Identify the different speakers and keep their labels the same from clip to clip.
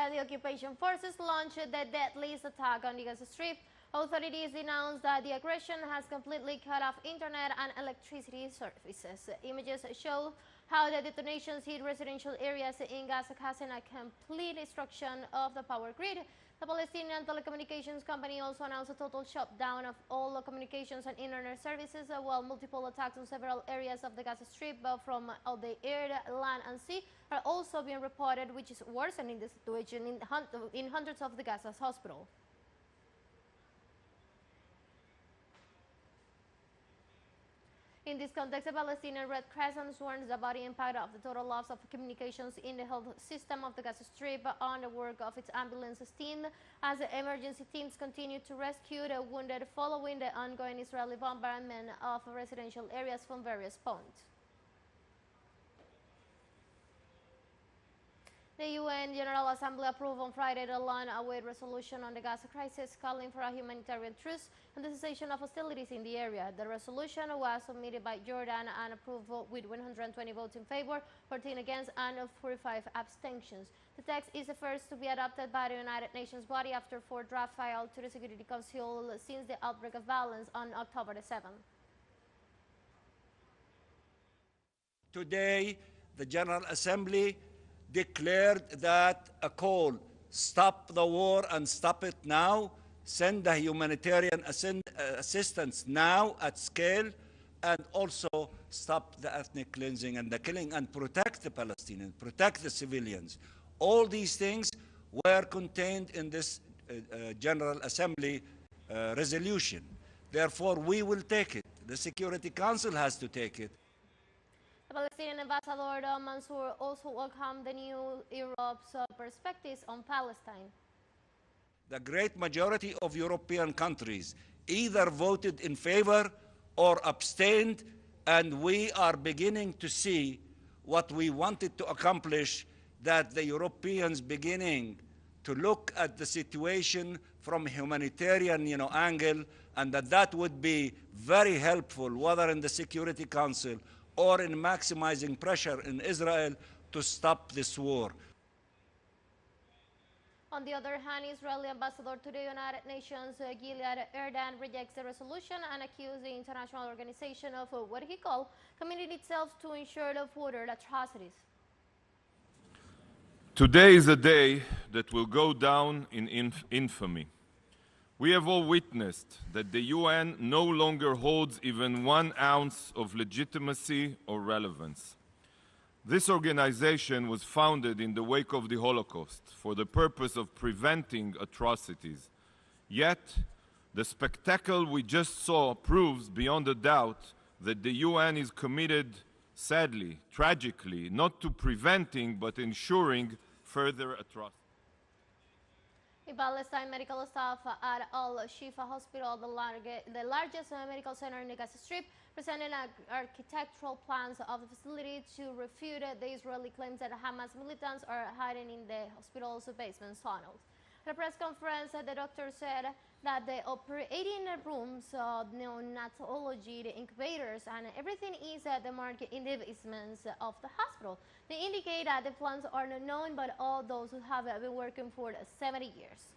Speaker 1: Israeli occupation forces launched the deadliest attack on the Gaza Strip. Authorities announced that the aggression has completely cut off internet and electricity services. Images show how the detonations hit residential areas in Gaza, causing a complete destruction of the power grid. The Palestinian telecommunications company also announced a total shutdown of all communications and internet services, while multiple attacks on several areas of the Gaza Strip from the air, land, and sea are also being reported, which is worsening the situation in hundreds of the Gaza's hospitals. In this context, the Palestinian Red Crescent warns about the impact of the total loss of communications in the health system of the Gaza Strip on the work of its ambulance team, as the emergency teams continue to rescue the wounded following the ongoing Israeli bombardment of residential areas from various points. The UN General Assembly approved on Friday the long-awaited resolution on the Gaza crisis, calling for a humanitarian truce and the cessation of hostilities in the area. The resolution was submitted by Jordan and approved with 120 votes in favor, 14 against, and 45 abstentions. The text is the first to be adopted by the United Nations body after 4 drafts filed to the Security Council since the outbreak of violence on October the 7th.
Speaker 2: Today, the General Assembly declared that a call, stop the war and stop it now, send the humanitarian assistance now at scale, and also stop the ethnic cleansing and the killing and protect the Palestinians, protect the civilians. All these things were contained in this General Assembly resolution. Therefore, we will take it. The Security Council has to take it.
Speaker 1: The Palestinian ambassador Mansour also welcomed the new Europe's perspectives on Palestine.
Speaker 2: The great majority of European countries either voted in favor or abstained, and we are beginning to see what we wanted to accomplish, that the Europeans beginning to look at the situation from a humanitarian angle, and that would be very helpful, whether in the Security Council or in maximizing pressure in Israel to stop this war.
Speaker 1: On the other hand, Israeli ambassador to the United Nations, Gilad Erdan, rejects the resolution and accused the international organization of what he called committing itself to ensure the further atrocities.
Speaker 3: Today is a day that will go down in infamy. We have all witnessed that the UN no longer holds even 1 ounce of legitimacy or relevance. This organization was founded in the wake of the Holocaust for the purpose of preventing atrocities. Yet, the spectacle we just saw proves beyond a doubt that the UN is committed, sadly, tragically, not to preventing but ensuring further atrocities.
Speaker 1: The Palestine medical staff at Al-Shifa Hospital, the largest medical center in the Gaza Strip, presented architectural plans of the facility to refute the Israeli claims that Hamas militants are hiding in the hospital's basement tunnels. At a press conference, the doctor said that the operating rooms, neonatology, the incubators, and everything is demarked in the basements of the hospital. They indicate that the plans are not known by all those who have been working for 70 years.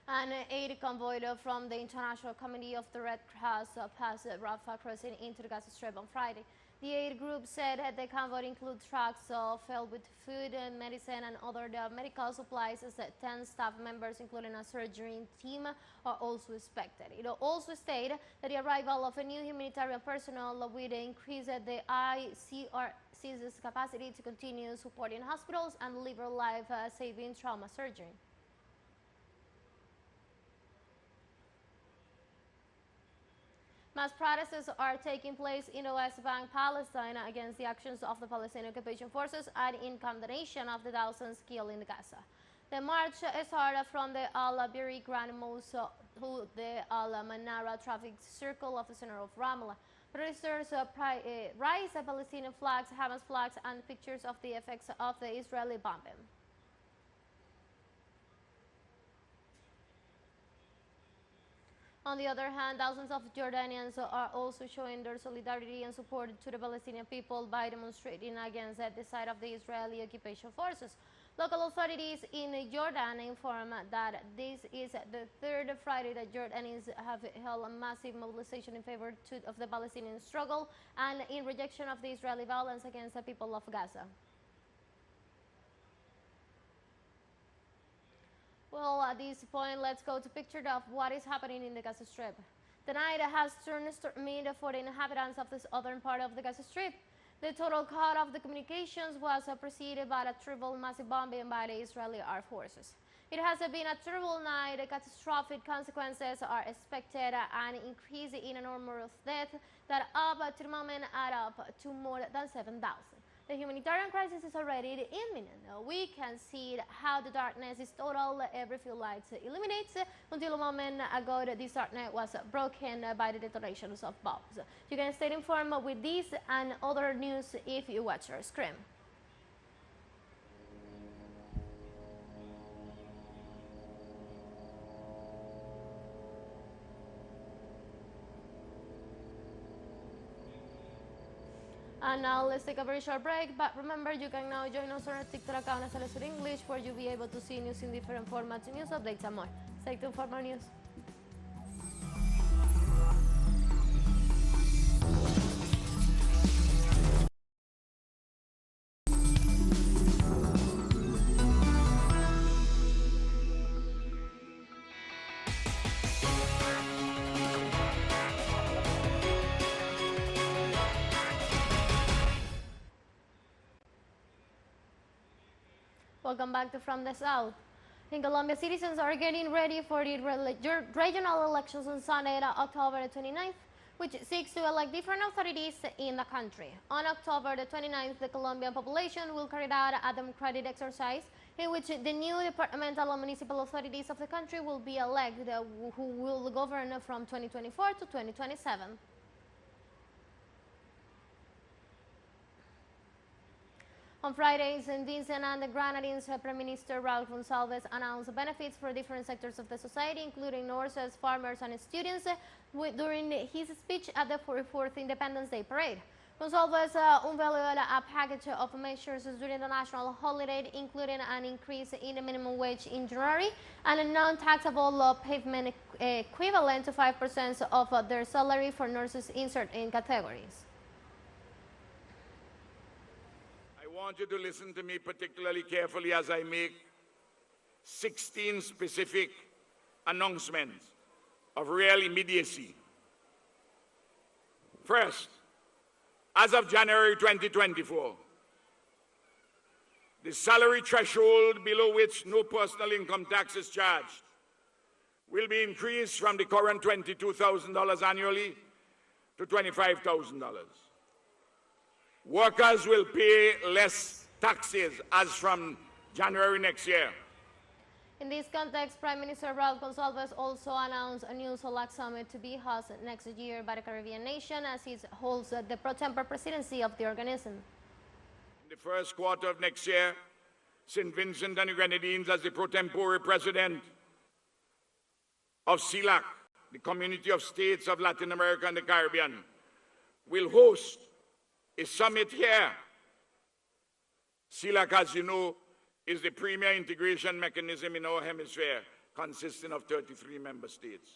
Speaker 1: An aid convoy from the International Committee of the Red Cross passed Rafah crossing into the Gaza Strip on Friday. The aid group said that the convoy includes trucks filled with food, medicine, and other medical supplies. As 10 staff members, including a surgery team, are also expected. It also stated that the arrival of a new humanitarian personnel will increase the ICRC's capacity to continue supporting hospitals and deliver life-saving trauma surgery. Mass protests are taking place in the West Bank, Palestine, against the actions of the Palestinian occupation forces and in condemnation of the thousands killed in Gaza. The march started from the Al-Biri Grand Mosque to the Al-Manara traffic circle of the center of Ramallah. Protesters raised Palestinian flags, Hamas flags, and pictures of the effects of the Israeli bombing. On the other hand, thousands of Jordanians are also showing their solidarity and support to the Palestinian people by demonstrating against the side of the Israeli occupation forces. Local authorities in Jordan inform that this is the third Friday that Jordanians have held a massive mobilization in favor of the Palestinian struggle and in rejection of the Israeli violence against the people of Gaza. Well, at this point, let's go to picture of what is happening in the Gaza Strip. The night has turned stormy for the inhabitants of the southern part of the Gaza Strip. The total cut of the communications was preceded by a terrible massive bombing by the Israeli armed forces. It has been a terrible night. Catastrophic consequences are expected, and increase in the number of deaths that up to the moment add up to more than 7,000. The humanitarian crisis is already imminent. We can see how the darkness is total. Every few lights illuminates. Until a moment ago, this darkness was broken by the detonations of bombs. You can stay informed with this and other news if you watch our screen. And now let's take a very short break, but remember you can now join us on our TikTok account as teleSUR English, where you'll be able to see news in different formats, news updates and more. Stay tuned for more news. Welcome back to From the South. In Colombia, citizens are getting ready for the regional elections on Sunday, October 29th, which seeks to elect different authorities in the country. On October the 29th, the Colombian population will carry out a democratic exercise in which the new departmental and municipal authorities of the country will be elected, who will govern from 2024 to 2027. On Friday, St. Vincent and the Grenadines Prime Minister Raul Gonsalves announced benefits for different sectors of the society, including nurses, farmers, and students, during his speech at the 44th Independence Day Parade. Gonsalves unveiled a package of measures during the national holiday, including an increase in the minimum wage in January and a non-taxable payment equivalent to 5% of their salary for nurses in certain categories.
Speaker 4: I want you to listen to me particularly carefully as I make 16 specific announcements of real immediacy. First, as of January 2024, the salary threshold below which no personal income tax is charged will be increased from the current $22,000 annually to $25,000. Workers will pay less taxes as from January next year.
Speaker 1: In this context, Prime Minister Raul Gonsalves also announced a new select summit to be hosted next year by the Caribbean nation as it holds the pro tempore presidency of the organism.
Speaker 4: In the first quarter of next year, St. Vincent and the Grenadines, as the pro tempore president of CELAC, the Community of States of Latin America and the Caribbean, will host a summit here. CELAC, as you know, is the premier integration mechanism in our hemisphere, consisting of 33 member states.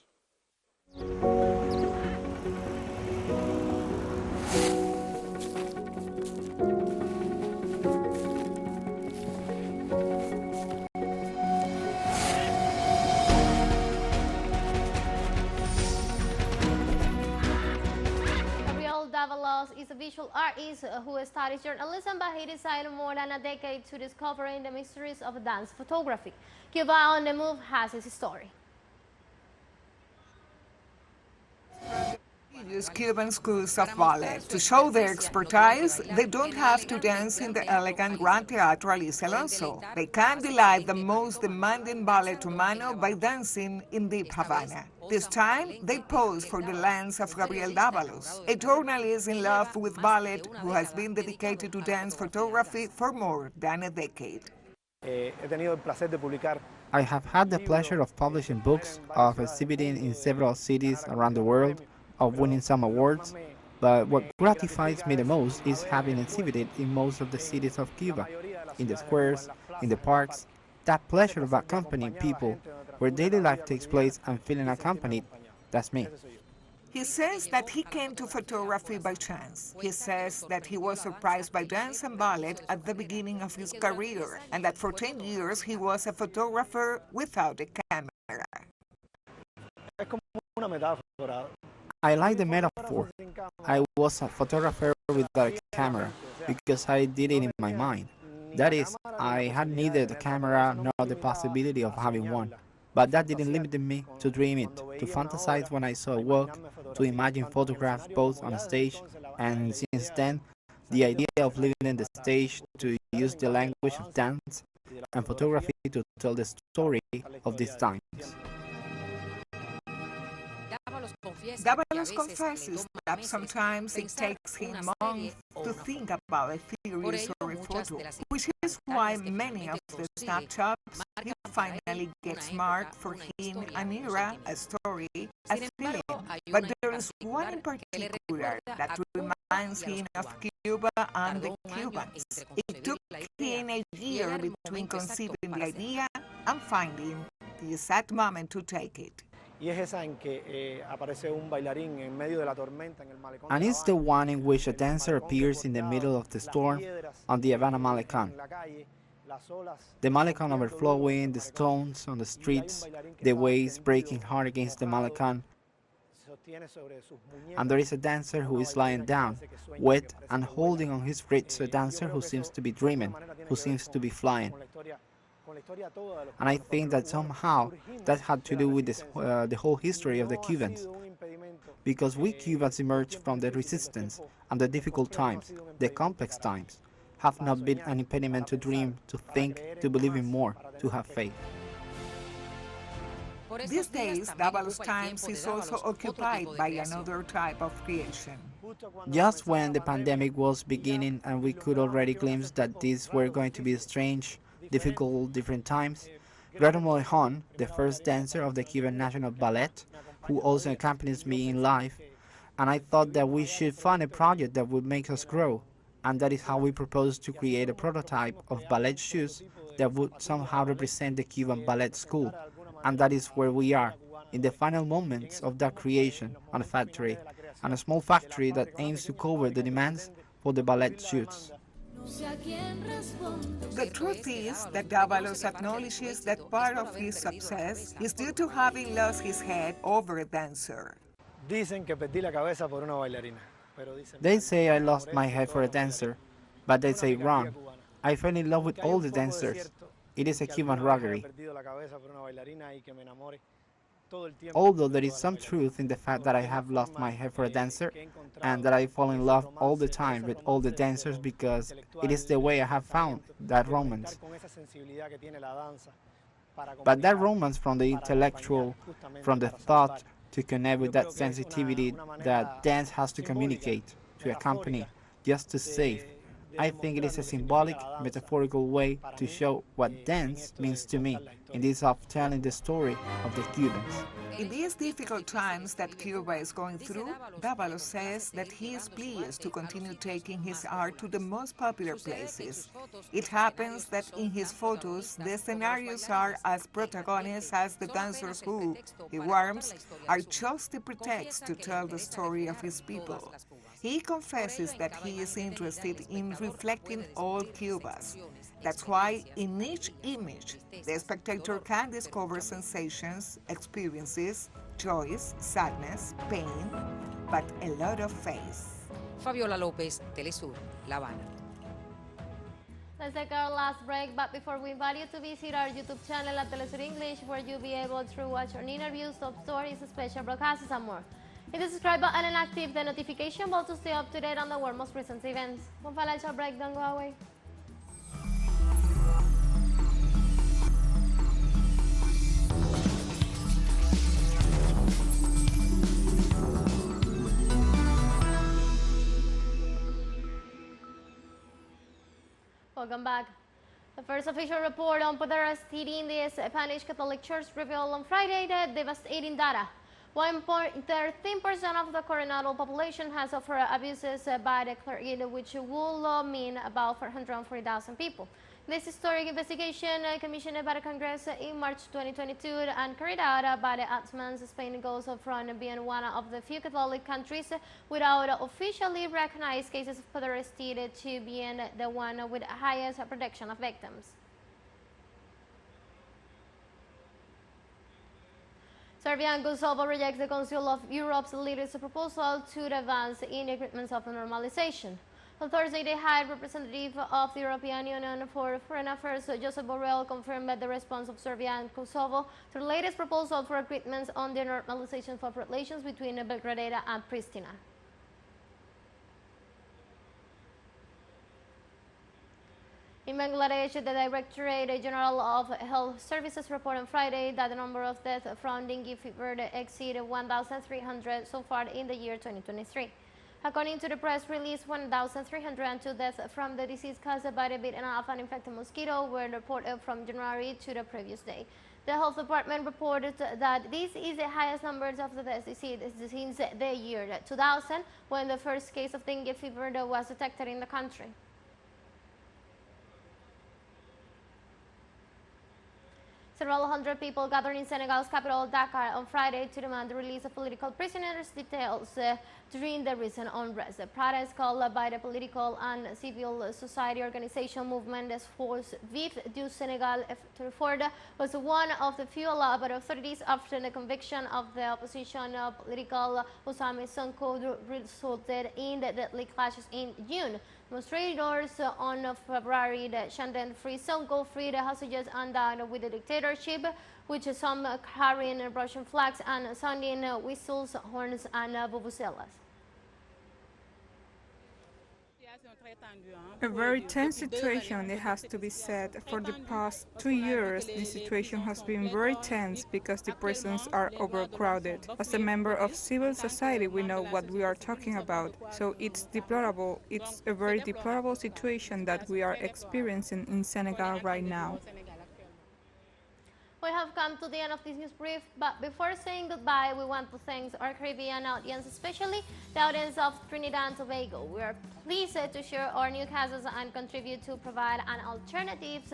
Speaker 1: Is a visual artist who studies journalism, but he decided more than a decade to discovering the mysteries of dance photography. Cuba on the Move has his story.
Speaker 5: Use Cuban schools of ballet. To show their expertise, they don't have to dance in the elegant Gran Teatro Alice Alonso. They can delight the most demanding ballet humano by dancing in deep Havana. This time, they pose for the lens of Gabriel Dávalos, a journalist in love with ballet who has been dedicated to dance photography for more than a decade.
Speaker 6: He tenido el placer de publicar I have had the pleasure of publishing books, of exhibiting in several cities around the world, of winning some awards, but what gratifies me the most is having exhibited in most of the cities of Cuba, in the squares, in the parks, that pleasure of accompanying people where daily life takes place and feeling accompanied, that's me.
Speaker 5: He says that he came to photography by chance. He says that he was surprised by dance and ballet at the beginning of his career, and that for 10 years he was a photographer without a camera.
Speaker 6: I like the metaphor. I was a photographer without a camera because I did it in my mind. That is, I had neither the camera nor the possibility of having one. But that didn't limit me to dream it, to fantasize when I saw a work, to imagine photographs both on a stage, and since then, the idea of living in the stage to use the language of dance and photography to tell the story of these times.
Speaker 5: Davalos confesses that sometimes it takes him months to think about a theory or a photo, which is why many of the snapshots he finally gets marked for him an era, a story, a feeling. But there is one in particular that reminds him of Cuba and the Cubans. It took him a year between conceiving the idea and finding the exact moment to take it.
Speaker 6: And it's the one in which a dancer appears in the middle of the storm on the Havana Malecon. The Malecon overflowing, the stones on the streets, the waves breaking hard against the Malecon. And there is a dancer who is lying down, wet and holding on his wrists, a dancer who seems to be dreaming, who seems to be flying. And I think that somehow that had to do with the whole history of the Cubans. Because we Cubans emerged from the resistance and the difficult times, the complex times, have not been an impediment to dream, to think, to believe in more, to have faith.
Speaker 5: These days, Davalos Times is also occupied by another type of creation.
Speaker 6: Just when the pandemic was beginning and we could already glimpse that these were going to be strange, difficult, different times, Greta Molejon, the first dancer of the Cuban National Ballet, who also accompanies me in life, and I thought that we should find a project that would make us grow, and that is how we proposed to create a prototype of ballet shoes that would somehow represent the Cuban Ballet School, and that is where we are, in the final moments of that creation on a factory, and a small factory that aims to cover the demands for the ballet shoes.
Speaker 5: The truth is that Davalos acknowledges that part of his success is due to having lost his head over a dancer.
Speaker 6: They say I lost my head for a dancer, but they say wrong. I fell in love with all the dancers. It is a Cuban robbery. Although there is some truth in the fact that I have lost my head for a dancer, and that I fall in love all the time with all the dancers because it is the way I have found that romance. But that romance from the intellectual, from the thought, to connect with that sensitivity that dance has to communicate, to accompany, just to save. I think it is a symbolic, metaphorical way to show what dance means to me in this of telling the story of the Cubans.
Speaker 5: In these difficult times that Cuba is going through, Davalos says that he is pleased to continue taking his art to the most popular places. It happens that in his photos, the scenarios are as protagonist as the dancers who, he warns, are just a pretext to tell the story of his people. He confesses that he is interested in reflecting all Cubas. That's why in each image, the spectator can discover sensations, experiences, joys, sadness, pain, but a lot of faith.
Speaker 7: Fabiola Lopez, teleSUR, La Habana.
Speaker 1: Let's take our last break, but before we invite you to visit our YouTube channel at teleSUR English, where you'll be able to watch our interviews, top stories, special broadcasts, and more. Hit the subscribe button and active the notification bell to stay up to date on the world's most recent events. One financial break, don't go away. Welcome back. The first official report on pederasty in the Spanish Catholic Church revealed on Friday that devastating data. 1.13% of the coronado population has suffered abuses by the clergy, which will mean about 440,000 people. This historic investigation, commissioned by the Congress in March 2022 and carried out by the Atmans, Spain goes from being one of the few Catholic countries without officially recognized cases of pederasty to being the one with the highest protection of victims. Serbia and Kosovo reject the Council of Europe's latest proposal to advance in agreements of normalization. On Thursday, the High Representative of the European Union for Foreign Affairs, Josep Borrell, confirmed the response of Serbia and Kosovo to the latest proposal for agreements on the normalization of relations between Belgrade and Pristina. In Bangladesh, the Directorate General of Health Services reported on Friday that the number of deaths from dengue fever exceeded 1,300 so far in the year 2023. According to the press release, 1,302 deaths from the disease caused by the bitten of an infected mosquito were reported from January to the previous day. The health department reported that this is the highest numbers of the deaths since the year 2000, when the first case of dengue fever was detected in the country. Several hundred people gathered in Senegal's capital, Dakar, on Friday to demand the release of political prisoners' details during the recent unrest. The protest called by the political and civil society organization movement Force Vive du Senegal F34 was one of the few allowed by the authorities after the conviction of the opposition political Ousmane Sonko resulted in the deadly clashes in June. Demonstrators on February chanted "Free Sonko, free the hostages, and down with the dictatorship," which some carrying Russian flags and sounding whistles, horns, and vuvuzelas.
Speaker 8: A very tense situation, it has to be said. For the past 2 years, the situation has been very tense because the prisons are overcrowded. As a member of civil society, we know what we are talking about. So it's deplorable. It's a very deplorable situation that we are experiencing in Senegal right now.
Speaker 1: We have come to the end of this news brief, but before saying goodbye, we want to thank our Caribbean audience, especially the audience of Trinidad and Tobago. We are pleased to share our newscasts and contribute to provide an alternative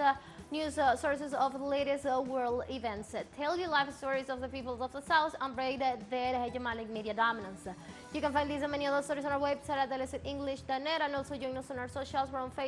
Speaker 1: news sources of the latest world events, tell you life stories of the peoples of the South, and break their hegemonic media dominance. You can find these and many other stories on our website at telesurenglish.net, and also join us on our socials. We're on Facebook,